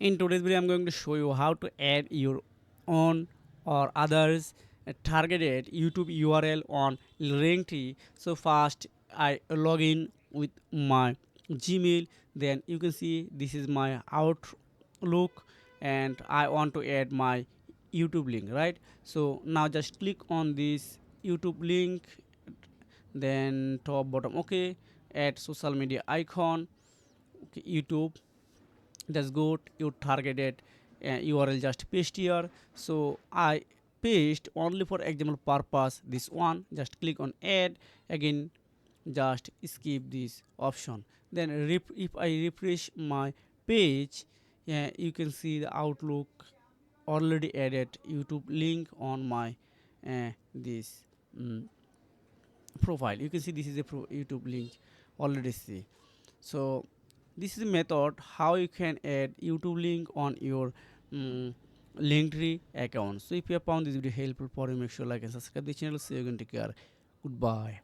In today's video, I'm going to show you how to add your own or others targeted YouTube URL on Linktree. So first, I log in with my Gmail. Then you can see this is my Outlook, and I want to add my YouTube link, right? So now just click on this YouTube link, then top bottom, okay, add social media icon, okay, YouTube. That's good. You targeted URL, just paste here. So I paste only for example purpose this one. Just click on add again, just skip this option. Then if I refresh my page, yeah, you can see the Outlook already added YouTube link on my this mm, profile. You can see this is a YouTube link already see. So this is a method how you can add YouTube link on your Linktree account. So if you have found this video helpful for you, make sure like and subscribe the channel. See you again. Take care. Goodbye.